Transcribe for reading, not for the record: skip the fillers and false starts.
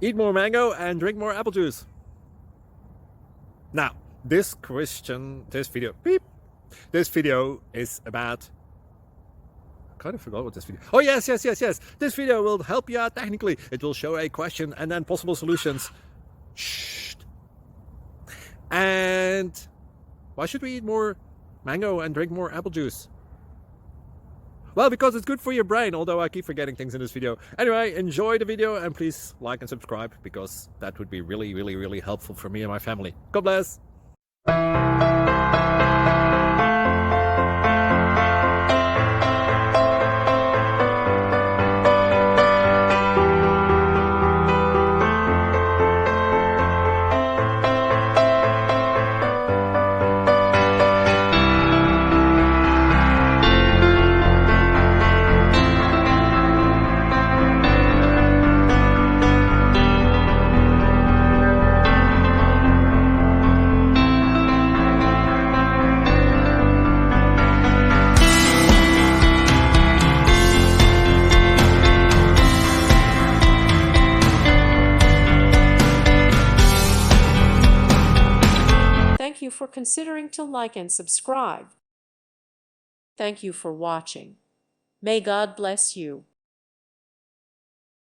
Eat more mango and drink more apple juice. Now, this video is about... I kind of forgot what this video... Oh, yes. This video will help you out technically. It will show a question and then possible solutions. Shh. And why should we eat more mango and drink more apple juice? Well, because it's good for your brain, although I keep forgetting things in this video. Anyway, enjoy the video and please like and subscribe, because that would be really helpful for me and my family. God bless! Thank you for considering to like and subscribe. Thank you for watching. May God bless you.